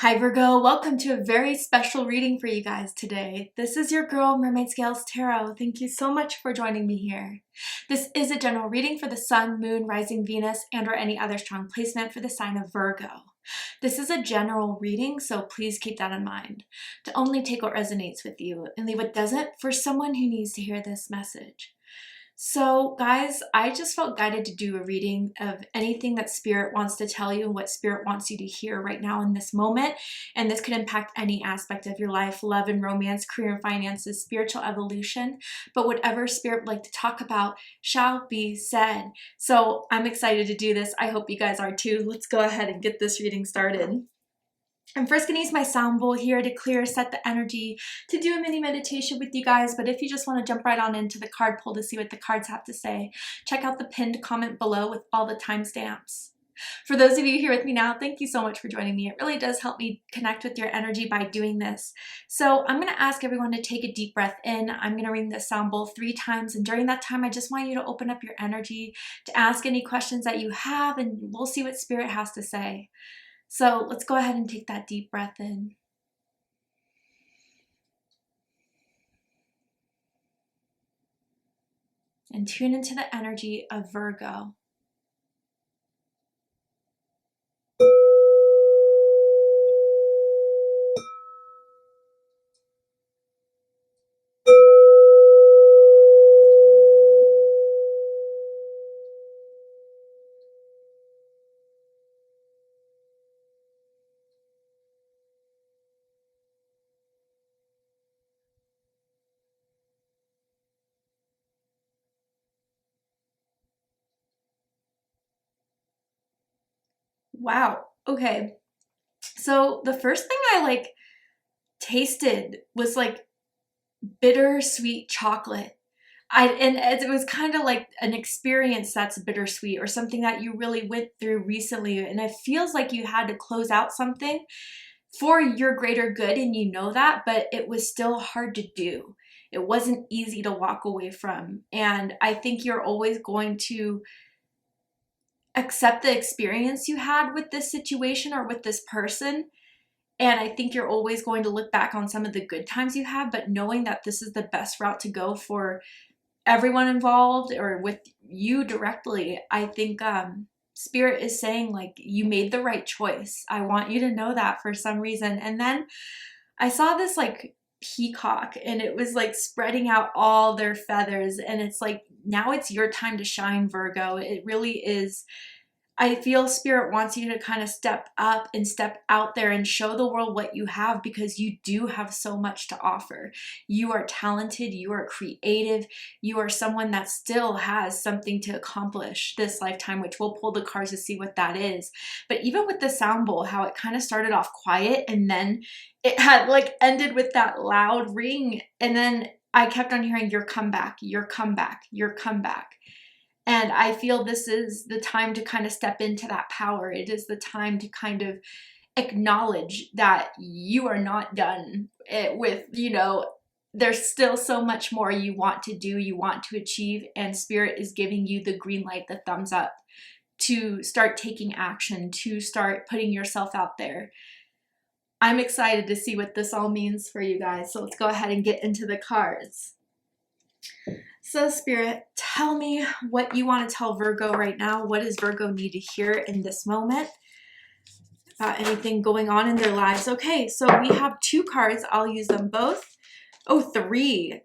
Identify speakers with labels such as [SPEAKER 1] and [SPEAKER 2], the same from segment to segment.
[SPEAKER 1] Hi Virgo, welcome to a very special reading for you guys today. This is your girl Mermaid Scales Tarot. Thank you so much for joining me here. This is a general reading for the Sun, Moon, Rising Venus, and or any other strong placement for the sign of Virgo. This is a general reading, so please keep that in mind. To only take what resonates with you and leave what doesn't for someone who needs to hear this message. So guys, I just felt guided to do a reading of anything that Spirit wants to tell you and what Spirit wants you to hear right now in this moment. And this could impact any aspect of your life: love and romance, career and finances, spiritual evolution. But whatever Spirit would like to talk about shall be said. So I'm excited to do this. I hope you guys are too. Let's go ahead and get this reading started. I'm first going to use my sound bowl here to clear, set the energy, to do a mini meditation with you guys. But if you just want to jump right on into the card pull to see what the cards have to say, check out the pinned comment below with all the timestamps. For those of you here with me now, thank you so much for joining me. It really does help me connect with your energy by doing this. So I'm going to ask everyone to take a deep breath in. I'm going to ring the sound bowl 3 times. And during that time, I just want you to open up your energy to ask any questions that you have, and we'll see what Spirit has to say. So let's go ahead and take that deep breath in. And tune into the energy of Virgo. Wow. Okay. So the first thing I tasted was bittersweet chocolate. And it was kind of like an experience that's bittersweet, or something that you really went through recently, and it feels like you had to close out something for your greater good, and you know that, but it was still hard to do. It wasn't easy to walk away from, and I think you're always going to accept the experience you had with this situation or with this person. And I think you're always going to look back on some of the good times you had, but knowing that this is the best route to go for everyone involved or with you directly, I think Spirit is saying you made the right choice. I want you to know that for some reason. And then I saw this peacock, and it was spreading out all their feathers, and it's now it's your time to shine, Virgo. It really is. I feel Spirit wants you to kind of step up and step out there and show the world what you have, because you do have so much to offer. You are talented, you are creative, you are someone that still has something to accomplish this lifetime, which we'll pull the cards to see what that is. But even with the sound bowl, how it kind of started off quiet and then it had ended with that loud ring, and then I kept on hearing your comeback, your comeback, your comeback. And I feel this is the time to kind of step into that power. It is the time to kind of acknowledge that you are not done with, there's still so much more you want to do, you want to achieve, and Spirit is giving you the green light, the thumbs up to start taking action, to start putting yourself out there. I'm excited to see what this all means for you guys. So let's go ahead and get into the cards. So Spirit, tell me what you want to tell Virgo right now. What does Virgo need to hear in this moment about anything going on in their lives? Okay, so we have 2 cards. I'll use them both. Oh, 3.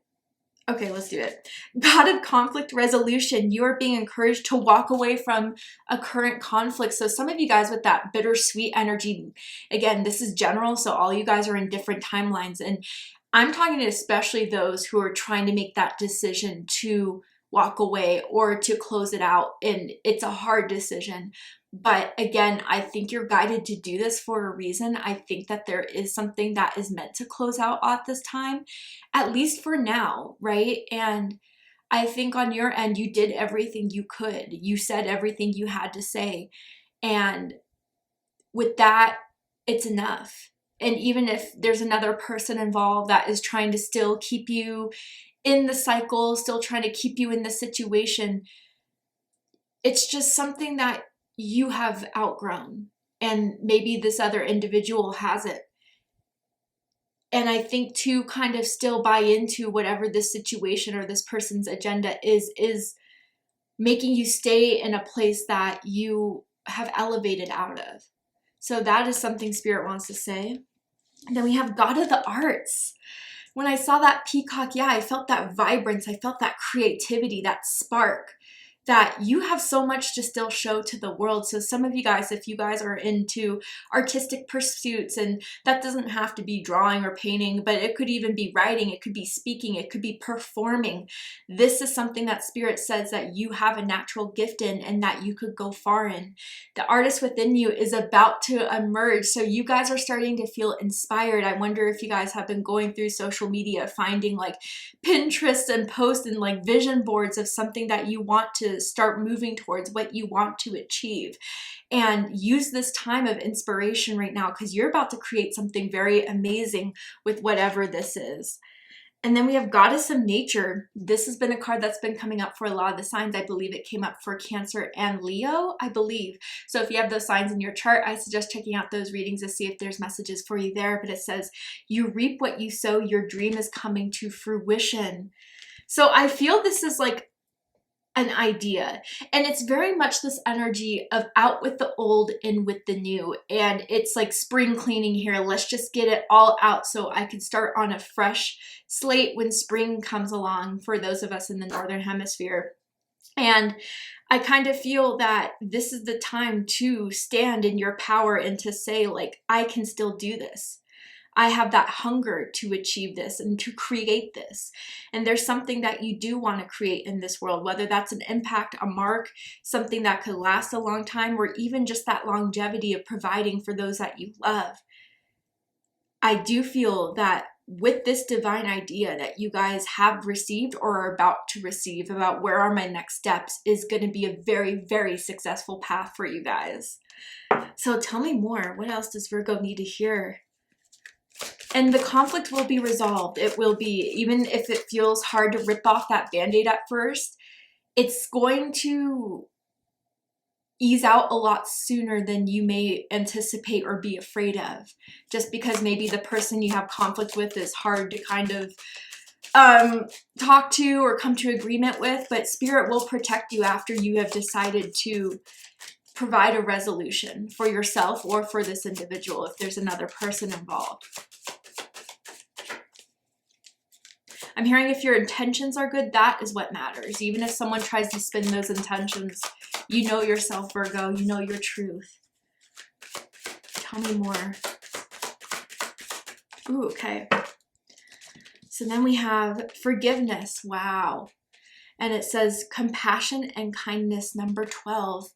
[SPEAKER 1] Okay, let's do it. God of conflict resolution. You are being encouraged to walk away from a current conflict. So some of you guys with that bittersweet energy, again, this is general, so all you guys are in different timelines. And I'm talking to especially those who are trying to make that decision to walk away or to close it out. And it's a hard decision. But again, I think you're guided to do this for a reason. I think that there is something that is meant to close out at this time, at least for now, right? And I think on your end, you did everything you could. You said everything you had to say. And with that, it's enough. And even if there's another person involved that is trying to still keep you in the cycle, still trying to keep you in the situation, it's just something that you have outgrown. and maybe this other individual hasn't. And I think to kind of still buy into whatever this situation or this person's agenda is making you stay in a place that you have elevated out of. So that is something Spirit wants to say. And then we have God of the Arts. When I saw that peacock, yeah, I felt that vibrance. I felt that creativity, that spark, that you have so much to still show to the world. So some of you guys, if you guys are into artistic pursuits, and that doesn't have to be drawing or painting, but it could even be writing, it could be speaking, it could be performing. This is something that Spirit says that you have a natural gift in and that you could go far in. The artist within you is about to emerge. So you guys are starting to feel inspired. I wonder if you guys have been going through social media, finding like Pinterest and posts and like vision boards of something that you want to start moving towards, what you want to achieve. And use this time of inspiration right now, because you're about to create something very amazing with whatever this is. And then we have Goddess of Nature. This has been a card that's been coming up for a lot of the signs. I believe it came up for Cancer and Leo, I believe. So if you have those signs in your chart, I suggest checking out those readings to see if there's messages for you there. But it says, you reap what you sow, your dream is coming to fruition. So I feel this is like an idea, and it's very much this energy of out with the old, in with the new. And it's like spring cleaning here. Let's just get it all out so I can start on a fresh slate when spring comes along for those of us in the Northern Hemisphere. And I kind of feel that this is the time to stand in your power and to say, like, I can still do this. I have that hunger to achieve this and to create this. And there's something that you do want to create in this world, whether that's an impact, a mark, something that could last a long time, or even just that longevity of providing for those that you love. I do feel that with this divine idea that you guys have received or are about to receive about where are my next steps is going to be a very, very successful path for you guys. So tell me more. What else does Virgo need to hear? And the conflict will be resolved. It will be, even if it feels hard to rip off that Band-Aid at first, it's going to ease out a lot sooner than you may anticipate or be afraid of. Just because maybe the person you have conflict with is hard to kind of talk to or come to agreement with, but Spirit will protect you after you have decided to provide a resolution for yourself or for this individual if there's another person involved. I'm hearing if your intentions are good, that is what matters. Even if someone tries to spin those intentions, you know yourself, Virgo. You know your truth. Tell me more. Ooh, okay. So then we have forgiveness. Wow. And it says compassion and kindness, number 12.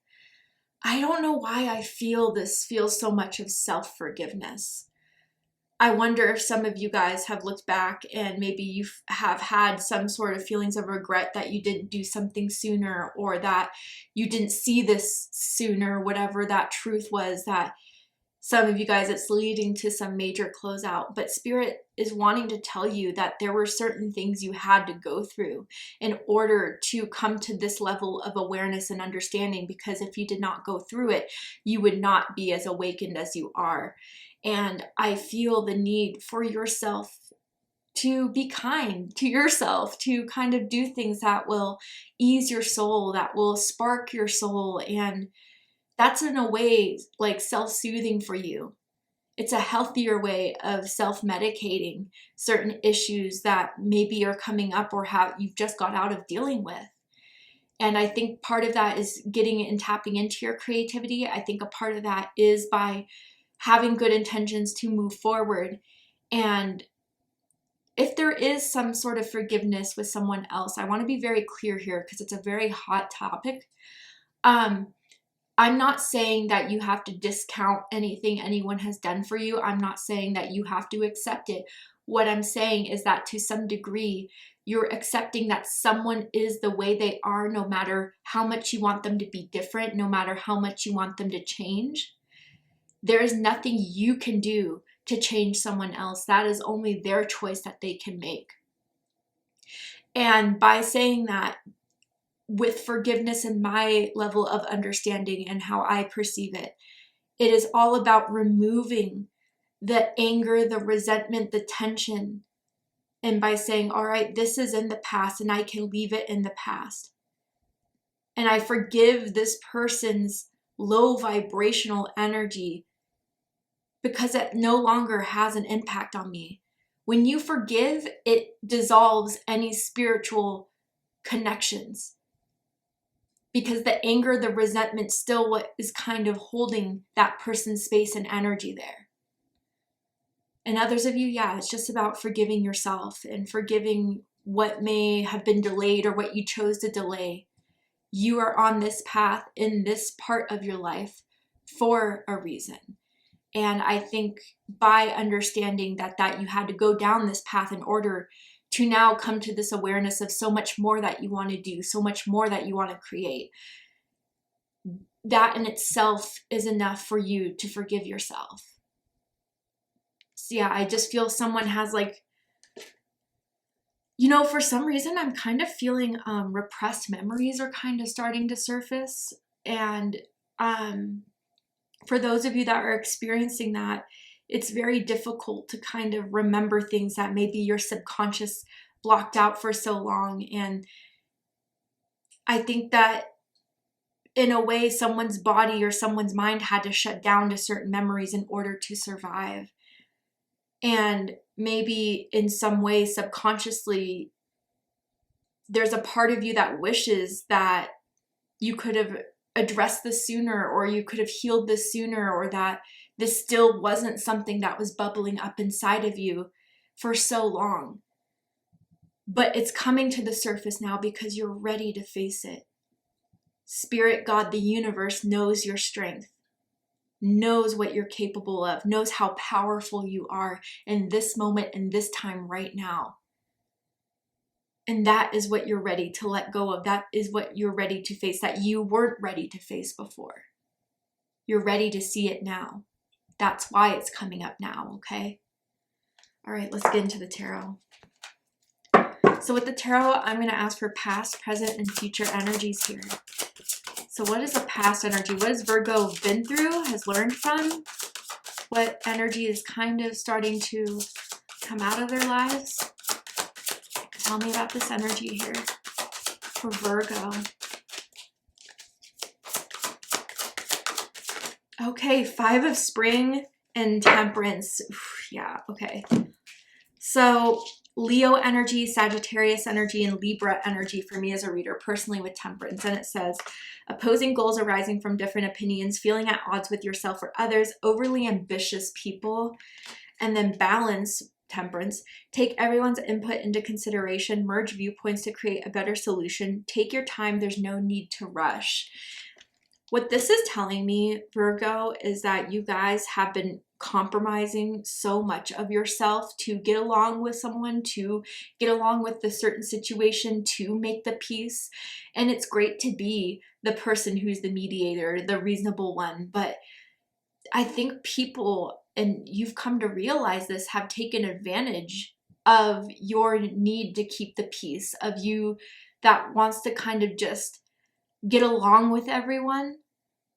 [SPEAKER 1] I don't know why I feel this feels so much of self-forgiveness. I wonder if some of you guys have looked back and maybe you have had some sort of feelings of regret that you didn't do something sooner, or that you didn't see this sooner, whatever that truth was, that some of you guys, it's leading to some major closeout. But Spirit is wanting to tell you that there were certain things you had to go through in order to come to this level of awareness and understanding, because if you did not go through it, you would not be as awakened as you are. And I feel the need for yourself to be kind to yourself, to kind of do things that will ease your soul, that will spark your soul. And that's in a way like self-soothing for you. It's a healthier way of self-medicating certain issues that maybe are coming up or have you've just got out of dealing with. And I think part of that is getting and tapping into your creativity. I think a part of that is by having good intentions to move forward. And if there is some sort of forgiveness with someone else, I want to be very clear here because it's a very hot topic. I'm not saying that you have to discount anything anyone has done for you. I'm not saying that you have to accept it. What I'm saying is that to some degree, you're accepting that someone is the way they are, no matter how much you want them to be different, no matter how much you want them to change. There is nothing you can do to change someone else. That is only their choice that they can make. And by saying that, with forgiveness and my level of understanding and how I perceive it, It is all about removing the anger, the resentment, the tension. And by saying, all right, this is in the past and I can leave it in the past. And I forgive this person's low vibrational energy because it no longer has an impact on me. When you forgive, it dissolves any spiritual connections, because the anger, the resentment, still what is kind of holding that person's space and energy there. And others of you, yeah, it's just about forgiving yourself and forgiving what may have been delayed or what you chose to delay. You are on this path in this part of your life for a reason. And I think by understanding that you had to go down this path in order to now come to this awareness of so much more that you want to do, so much more that you want to create, that in itself is enough for you to forgive yourself. So yeah, I just feel someone has like, you know, for some reason, I'm kind of feeling repressed memories are kind of starting to surface. And for those of you that are experiencing that, it's very difficult to kind of remember things that maybe your subconscious blocked out for so long. And I think that in a way, someone's body or someone's mind had to shut down to certain memories in order to survive. And maybe in some way, subconsciously, there's a part of you that wishes that you could have addressed this sooner, or you could have healed this sooner, or that this still wasn't something that was bubbling up inside of you for so long. But it's coming to the surface now because you're ready to face it. Spirit, God, the universe knows your strength, knows what you're capable of, knows how powerful you are in this moment, in this time right now. And that is what you're ready to let go of. That is what you're ready to face that you weren't ready to face before. You're ready to see it now. That's why it's coming up now, okay? All right, let's get into the tarot. So with the tarot, I'm going to ask for past, present, and future energies here. So what is a past energy? What has Virgo been through, has learned from? What energy is kind of starting to come out of their lives? Tell me about this energy here for Virgo. Okay, 5 of Spring and Temperance. Oof, yeah, okay. So Leo energy, Sagittarius energy, and Libra energy for me as a reader, personally with Temperance. And it says, opposing goals arising from different opinions, feeling at odds with yourself or others, overly ambitious people. And then Balance, Temperance, take everyone's input into consideration, merge viewpoints to create a better solution. Take your time, there's no need to rush. What this is telling me, Virgo, is that you guys have been compromising so much of yourself to get along with someone, to get along with a certain situation, to make the peace. And it's great to be the person who's the mediator, the reasonable one. But I think people, and you've come to realize this, have taken advantage of your need to keep the peace, of you that wants to kind of just get along with everyone.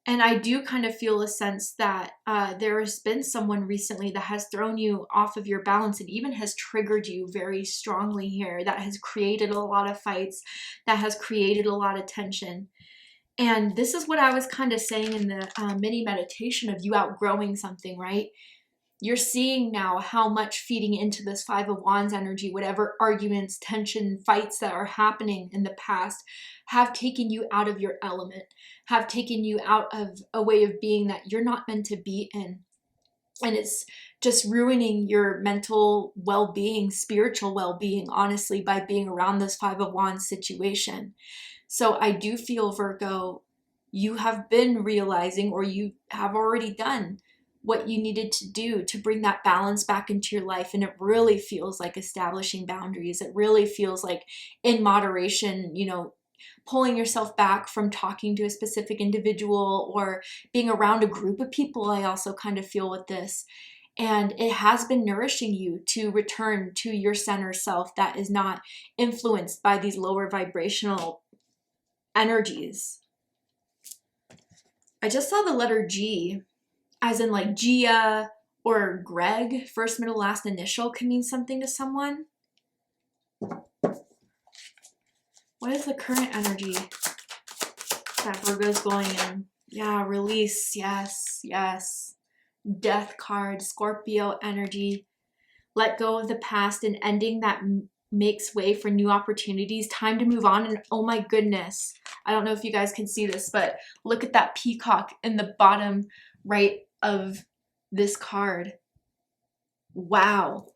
[SPEAKER 1] And I do kind of feel a sense that there has been someone recently that has thrown you off of your balance and even has triggered you very strongly here, that has created a lot of fights, that has created a lot of tension. And this is what I was kind of saying in the mini meditation of you outgrowing something, right? You're seeing now how much feeding into this 5 of Wands energy, whatever arguments, tension, fights that are happening in the past have taken you out of your element, have taken you out of a way of being that you're not meant to be in. And it's just ruining your mental well-being, spiritual well-being, honestly, by being around this 5 of Wands situation. So I do feel, Virgo, you have been realizing, or you have already done what you needed to do to bring that balance back into your life. And it really feels like establishing boundaries. It really feels like in moderation, you know, pulling yourself back from talking to a specific individual or being around a group of people. I also kind of feel with this. And it has been nourishing you to return to your center self that is not influenced by these lower vibrational energies. I just saw the letter G. as in like Gia or Greg, first, middle, last initial can mean something to someone. What is the current energy that Virgo's going in? Yeah, release. Yes, yes. Death card, Scorpio energy. Let go of the past and ending that makes way for new opportunities. Time to move on. And oh my goodness, I don't know if you guys can see this, but look at that peacock in the bottom right of this card. Wow.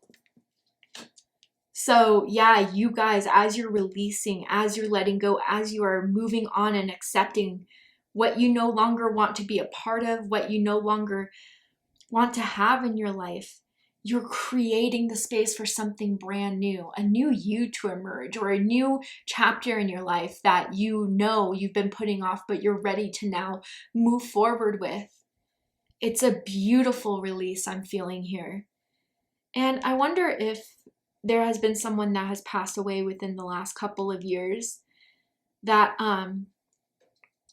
[SPEAKER 1] So yeah, you guys, as you're releasing, as you're letting go, as you are moving on and accepting what you no longer want to be a part of, what you no longer want to have in your life, you're creating the space for something brand new, a new you to emerge, or a new chapter in your life that you know you've been putting off, but you're ready to now move forward with. It's a beautiful release I'm feeling here. And I wonder if there has been someone that has passed away within the last couple of years that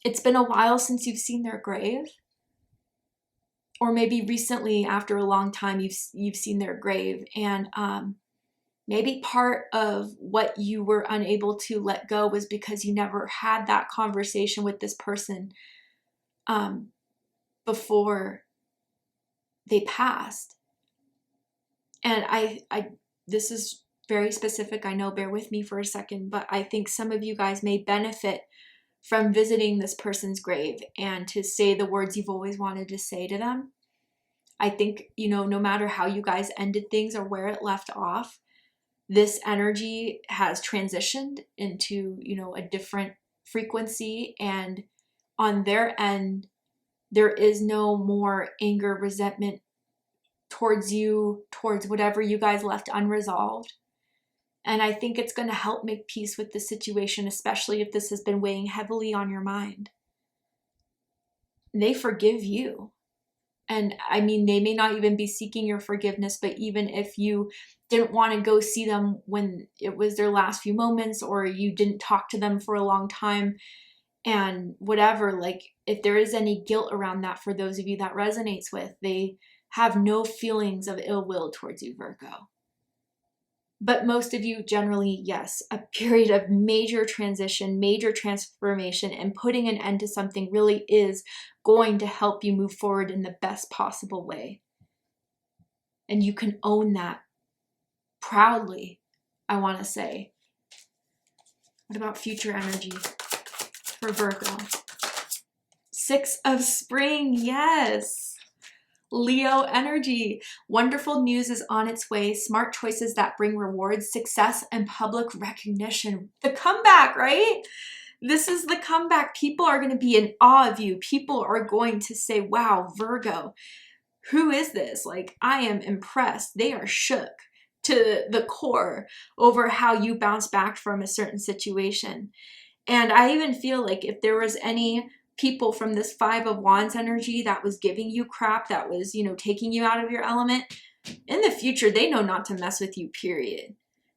[SPEAKER 1] it's been a while since you've seen their grave. Or maybe recently, after a long time, you've seen their grave, and maybe part of what you were unable to let go was because you never had that conversation with this person before they passed. And this is very specific, I know, bear with me for a second, but I think some of you guys may benefit from visiting this person's grave and to say the words you've always wanted to say to them. I think, you know, no matter how you guys ended things or where it left off, this energy has transitioned into, you know, a different frequency. And on their end, there is no more anger, resentment towards you, towards whatever you guys left unresolved. And I think it's going to help make peace with the situation, especially if this has been weighing heavily on your mind. They forgive you. And I mean, they may not even be seeking your forgiveness, but even if you didn't want to go see them when it was their last few moments, or you didn't talk to them for a long time and whatever, like if there is any guilt around that for those of you that resonates with, they have no feelings of ill will towards you, Virgo. But most of you generally, yes, a period of major transition, major transformation, and putting an end to something really is going to help you move forward in the best possible way. And you can own that proudly, I want to say. What about future energy for Virgo? 6 of Spring, yes. Leo energy. Wonderful news is on its way. Smart choices that bring rewards, success, and public recognition. The comeback, right? This is the comeback. People are going to be in awe of you. People are going to say, wow, Virgo, who is this? Like, I am impressed. They are shook to the core over how you bounce back from a certain situation. And I even feel like if there was any people from this 5 of Wands energy that was giving you crap, that was, you know, taking you out of your element, in the future, they know not to mess with you, period.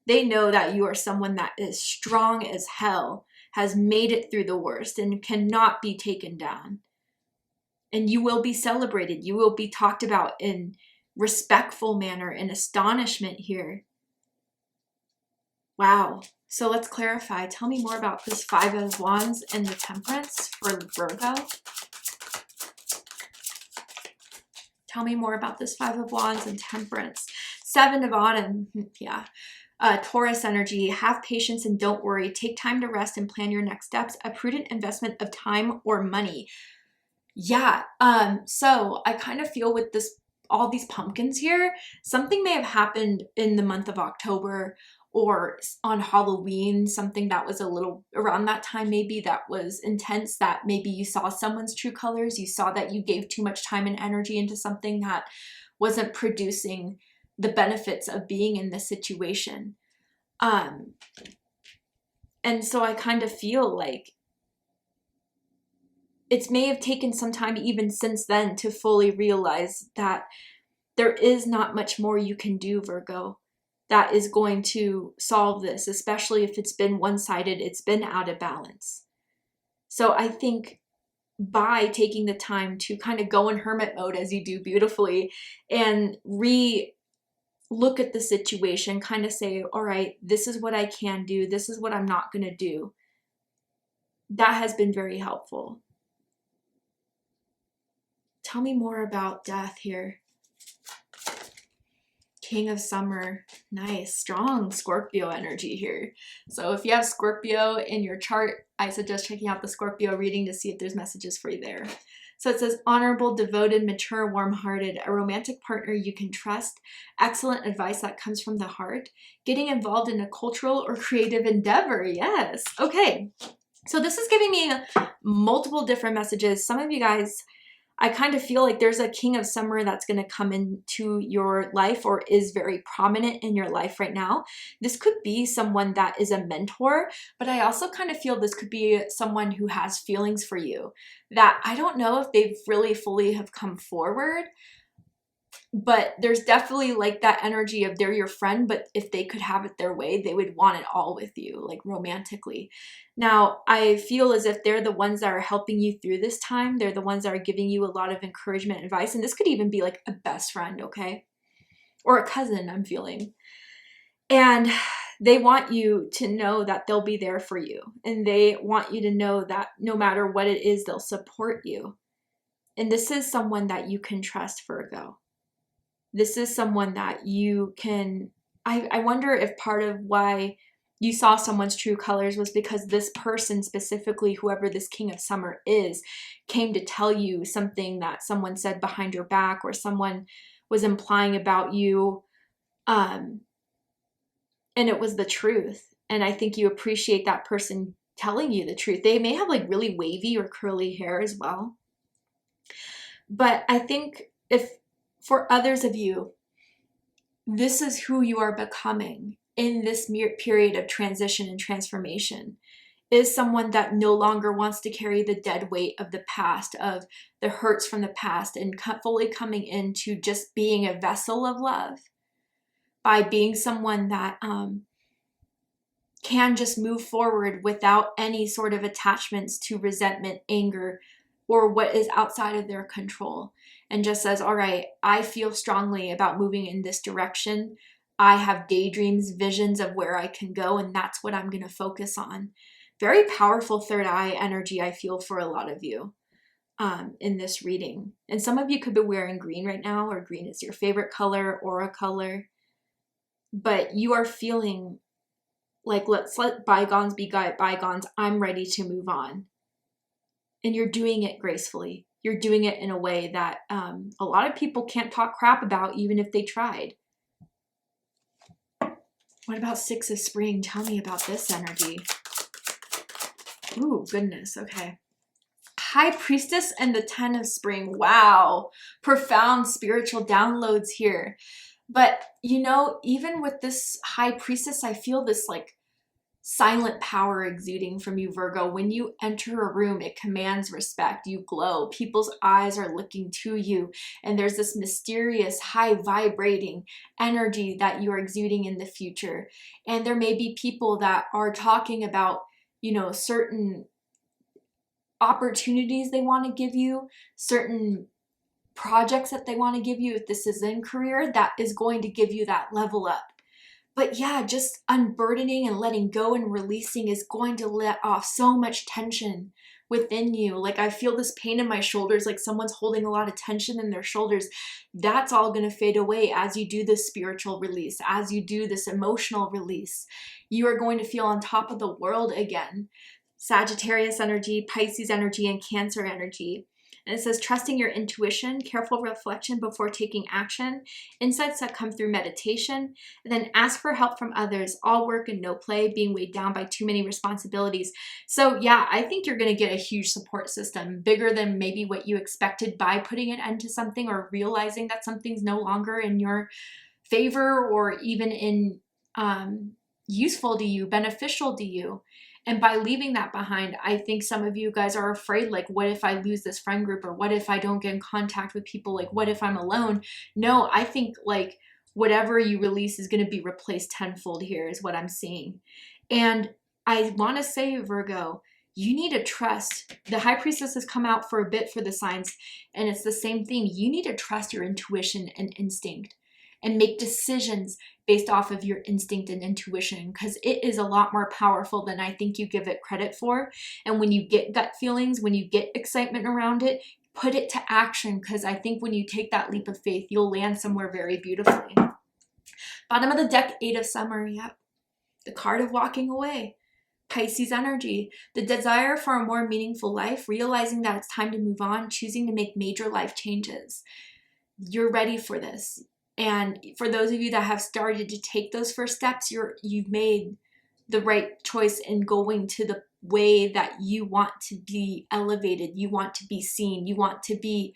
[SPEAKER 1] They know that you are someone that is strong as hell, has made it through the worst, and cannot be taken down. And you will be celebrated. You will be talked about in respectful manner and astonishment here. Wow. So let's clarify. Tell me more about this 5 of Wands and the Temperance for Virgo. Tell me more about this 5 of Wands and Temperance. 7 of Autumn. Yeah. Taurus energy. Have patience and don't worry. Take time to rest and plan your next steps. A prudent investment of time or money. Yeah. So I kind of feel with this, all these pumpkins here, something may have happened in the month of October or on Halloween, something that was a little around that time, maybe that was intense, that maybe you saw someone's true colors. You saw that you gave too much time and energy into something that wasn't producing the benefits of being in this situation. And so I kind of feel like it may have taken some time even since then to fully realize that there is not much more you can do, Virgo, that is going to solve this, especially if it's been one-sided, it's been out of balance. So I think by taking the time to kind of go in hermit mode, as you do beautifully, and look at the situation, kind of say, all right, this is what I can do, this is what I'm not going to do. That has been very helpful. Tell me more about death here. King of Summer. Nice, strong Scorpio energy here. So if you have Scorpio in your chart, I suggest checking out the Scorpio reading to see if there's messages for you there. So it says honorable, devoted, mature, warm-hearted, a romantic partner you can trust, excellent advice that comes from the heart, getting involved in a cultural or creative endeavor. Yes. Okay. So this is giving me multiple different messages. Some of you guys, I kind of feel like there's a King of Summer that's going to come into your life or is very prominent in your life right now. This could be someone that is a mentor, but I also kind of feel this could be someone who has feelings for you that I don't know if they've really fully have come forward, but there's definitely like that energy of they're your friend, but if they could have it their way, they would want it all with you, like romantically. Now, I feel as if they're the ones that are helping you through this time. They're the ones that are giving you a lot of encouragement and advice. And this could even be like a best friend, okay? Or a cousin, I'm feeling. And they want you to know that they'll be there for you. And they want you to know that no matter what it is, they'll support you. And this is someone that you can trust, Virgo. This is someone that you can, I wonder if part of why you saw someone's true colors was because this person specifically, whoever this King of Summer is, came to tell you something that someone said behind your back or someone was implying about you. And it was the truth. And I think you appreciate that person telling you the truth. They may have like really wavy or curly hair as well. But I think if for others of you, this is who you are becoming in this period of transition and transformation, is someone that no longer wants to carry the dead weight of the past, of the hurts from the past, and fully coming into just being a vessel of love by being someone that can just move forward without any sort of attachments to resentment, anger, or what is outside of their control, and just says, all right, I feel strongly about moving in this direction. I have daydreams, visions of where I can go, and that's what I'm going to focus on. Very powerful third eye energy, I feel, for a lot of you in this reading. And some of you could be wearing green right now, or green is your favorite color, aura color. But you are feeling like, let's let bygones be bygones. I'm ready to move on. And you're doing it gracefully. You're doing it in a way that a lot of people can't talk crap about, even if they tried. What about Six of Spring? Tell me about this energy. Ooh, goodness. Okay. High Priestess and the 10 of Spring. Wow. Profound spiritual downloads here. But, you know, even with this High Priestess, I feel this like silent power exuding from you, Virgo. When you enter a room, it commands respect. You glow. People's eyes are looking to you. And there's this mysterious, high vibrating energy that you are exuding in the future. And there may be people that are talking about, you know, certain opportunities they want to give you, certain projects that they want to give you. If this is in career, that is going to give you that level up. But yeah, just unburdening and letting go and releasing is going to let off so much tension within you. Like I feel this pain in my shoulders, like someone's holding a lot of tension in their shoulders. That's all going to fade away as you do this spiritual release, as you do this emotional release. You are going to feel on top of the world again. Sagittarius energy, Pisces energy, and Cancer energy. And it says, trusting your intuition, careful reflection before taking action, insights that come through meditation, and then ask for help from others, all work and no play, being weighed down by too many responsibilities. So yeah, I think you're going to get a huge support system, bigger than maybe what you expected by putting an end to something or realizing that something's no longer in your favor or even in useful to you, beneficial to you. And by leaving that behind, I think some of you guys are afraid, like, what if I lose this friend group? Or what if I don't get in contact with people? Like, what if I'm alone? No, I think like whatever you release is going to be replaced tenfold here is what I'm seeing. And I want to say, Virgo, you need to trust. The High Priestess has come out for a bit for the signs, and it's the same thing. You need to trust your intuition and instinct and make decisions based off of your instinct and intuition, because it is a lot more powerful than I think you give it credit for. And when you get gut feelings, when you get excitement around it, put it to action, because I think when you take that leap of faith, you'll land somewhere very beautifully. Bottom of the deck, 8 of Summer. Yep. The card of walking away. Pisces energy, the desire for a more meaningful life, realizing that it's time to move on, choosing to make major life changes. You're ready for this. And for those of you that have started to take those first steps, you've made the right choice in going to the way that you want to be elevated, you want to be seen, you want to be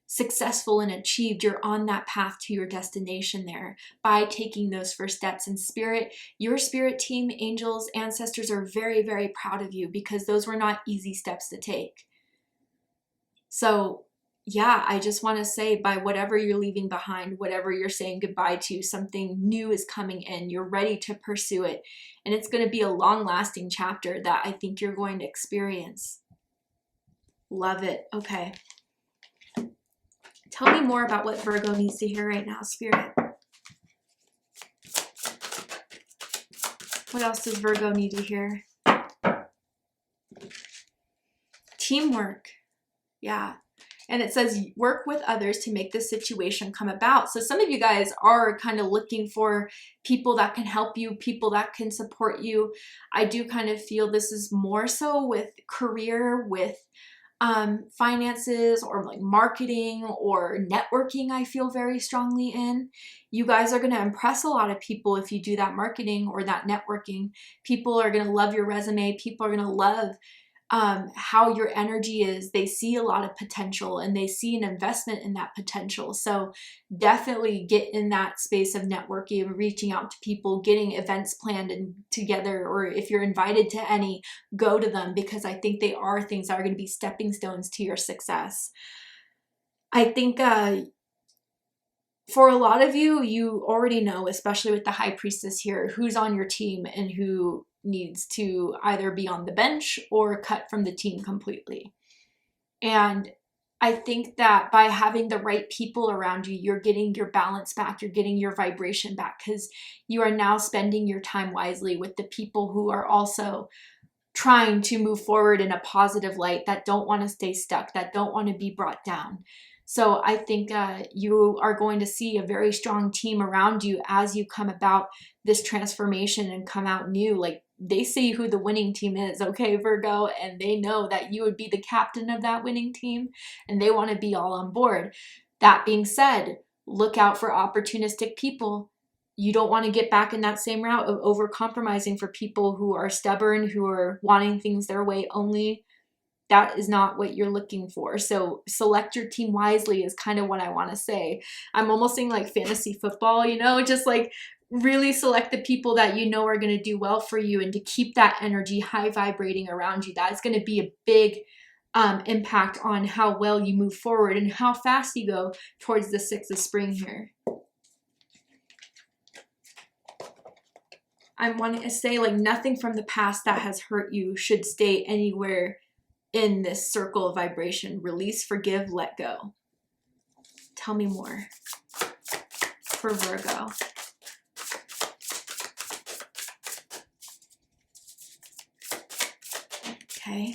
[SPEAKER 1] successful and achieved. You're on that path to your destination there by taking those first steps. And spirit, your spirit team, angels, ancestors are very, very proud of you, because those were not easy steps to take. So yeah, I just want to say, by whatever you're leaving behind, whatever you're saying goodbye to, something new is coming in. You're ready to pursue it. And it's going to be a long-lasting chapter that I think you're going to experience. Love it. Okay. Tell me more about what Virgo needs to hear right now, Spirit. What else does Virgo need to hear? Teamwork. Yeah. And it says, work with others to make this situation come about. So some of you guys are kind of looking for people that can help you, people that can support you. I do kind of feel this is more so with career, with finances, or like marketing or networking. I feel very strongly in. You guys are going to impress a lot of people if you do that marketing or that networking. People are going to love your resume. People are going to love how your energy is. They see a lot of potential and they see an investment in that potential. So definitely get in that space of networking, reaching out to people, getting events planned and together, or if you're invited to any, go to them, because I think they are things that are going to be stepping stones to your success. I think for a lot of you, you already know, especially with the High Priestess here, who's on your team and who needs to either be on the bench or cut from the team completely. And I think that by having the right people around you, you're getting your balance back, you're getting your vibration back, because you are now spending your time wisely with the people who are also trying to move forward in a positive light, that don't want to stay stuck, that don't want to be brought down. So I think you are going to see a very strong team around you as you come about this transformation and come out new. Like, they see who the winning team is, okay, Virgo, and they know that you would be the captain of that winning team, and they want to be all on board. That being said, look out for opportunistic people. You don't want to get back in that same route of over-compromising for people who are stubborn, who are wanting things their way only. That is not what you're looking for. So select your team wisely is kind of what I want to say. I'm almost saying like fantasy football, you know, just like really select the people that you know are going to do well for you, and to keep that energy high vibrating around you. That's going to be a big impact on how well you move forward and how fast you go towards the 6th of spring here. I want to say, like, nothing from the past that has hurt you should stay anywhere in this circle of vibration. Release, forgive, let go. Tell me more for Virgo. Okay.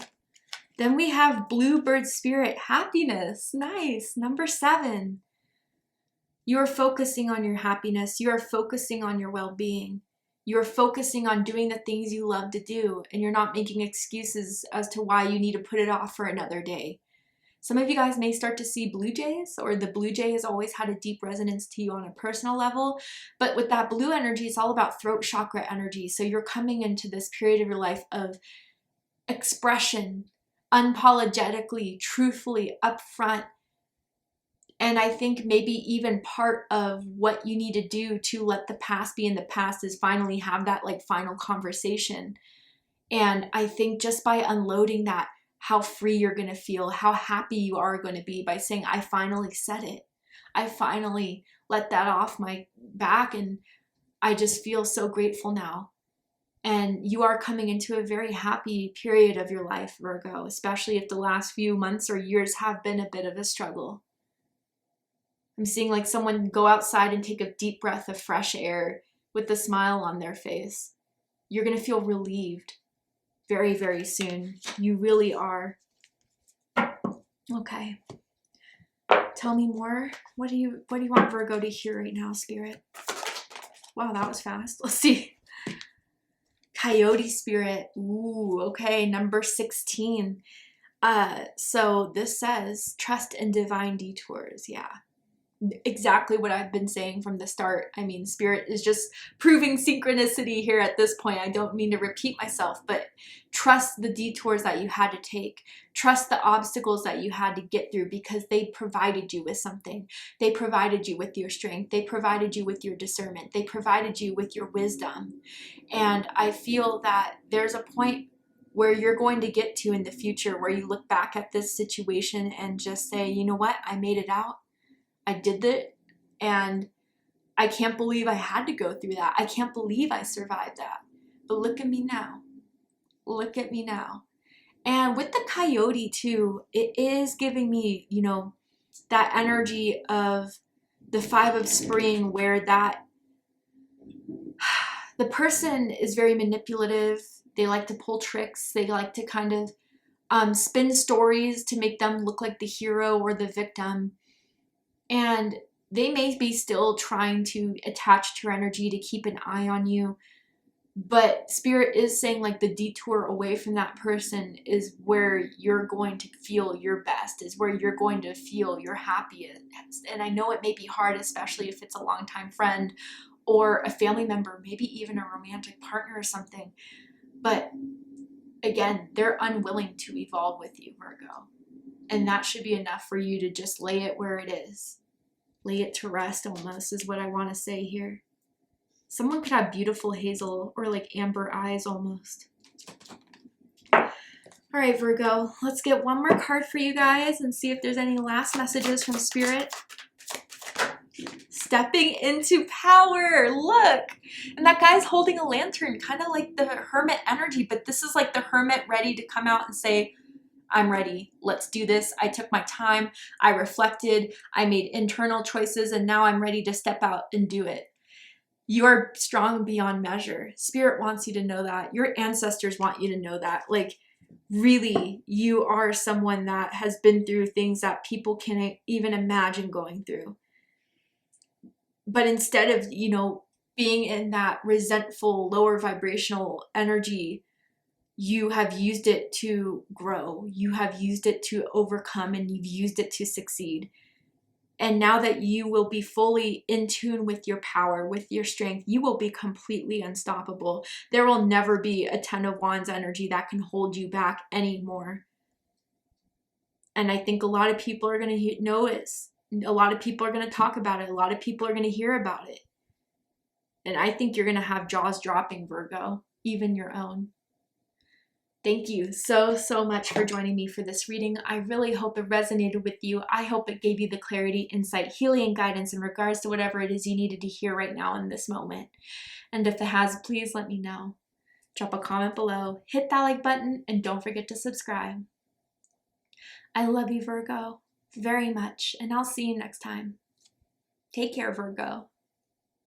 [SPEAKER 1] Then we have Bluebird Spirit, happiness. Nice. Number 7. You are focusing on your happiness. You are focusing on your well-being. You're focusing on doing the things you love to do, and you're not making excuses as to why you need to put it off for another day. Some of you guys may start to see blue jays, or the blue jay has always had a deep resonance to you on a personal level. But with that blue energy, it's all about throat chakra energy. So you're coming into this period of your life of expression, unapologetically, truthfully, upfront. And I think maybe even part of what you need to do to let the past be in the past is finally have that like final conversation. And I think just by unloading that, how free you're going to feel, how happy you are going to be by saying, I finally said it. I finally let that off my back, and I just feel so grateful now. And you are coming into a very happy period of your life, Virgo, especially if the last few months or years have been a bit of a struggle. I'm seeing like someone go outside and take a deep breath of fresh air with a smile on their face. You're going to feel relieved very, very soon. You really are. Okay. Tell me more. What do you want Virgo to hear right now, Spirit? Wow, that was fast. Let's see. Coyote Spirit. Ooh, okay, number 16. So this says trust in divine detours. Yeah. Exactly what I've been saying from the start. I mean, Spirit is just proving synchronicity here at this point. I don't mean to repeat myself, but trust the detours that you had to take. Trust the obstacles that you had to get through, because they provided you with something. They provided you with your strength. They provided you with your discernment. They provided you with your wisdom. And I feel that there's a point where you're going to get to in the future where you look back at this situation and just say, you know what? I made it out. I did it, and I can't believe I had to go through that. I can't believe I survived that. But look at me now. Look at me now. And with the coyote too, it is giving me, you know, that energy of the 5 of spring, where that the person is very manipulative. They like to pull tricks. They like to kind of spin stories to make them look like the hero or the victim. And they may be still trying to attach to your energy to keep an eye on you. But Spirit is saying like the detour away from that person is where you're going to feel your best, is where you're going to feel your happiest. And I know it may be hard, especially if it's a longtime friend or a family member, maybe even a romantic partner or something. But again, they're unwilling to evolve with you, Virgo. And that should be enough for you to just lay it where it is. Lay it to rest almost is what I want to say here. Someone could have beautiful hazel or like amber eyes almost. All right, Virgo, let's get one more card for you guys and see if there's any last messages from Spirit. Stepping into power. Look. And that guy's holding a lantern, kind of like the hermit energy, but this is like the hermit ready to come out and say, I'm ready. Let's do this. I took my time. I reflected. I made internal choices, and now I'm ready to step out and do it. You are strong beyond measure. Spirit wants you to know that. Your ancestors want you to know that. Like, really, you are someone that has been through things that people can't even imagine going through. But instead of, you know, being in that resentful, lower vibrational energy, you have used it to grow. You have used it to overcome, and you've used it to succeed. And now that you will be fully in tune with your power, with your strength, you will be completely unstoppable. There will never be a 10 of Wands energy that can hold you back anymore. And I think a lot of people are going to notice. A lot of people are going to talk about it. A lot of people are going to hear about it. And I think you're going to have jaws dropping, Virgo, even your own. Thank you so much for joining me for this reading. I really hope it resonated with you. I hope it gave you the clarity, insight, healing, and guidance in regards to whatever it is you needed to hear right now in this moment. And if it has, please let me know. Drop a comment below, hit that like button, and don't forget to subscribe. I love you, Virgo, very much, and I'll see you next time. Take care, Virgo.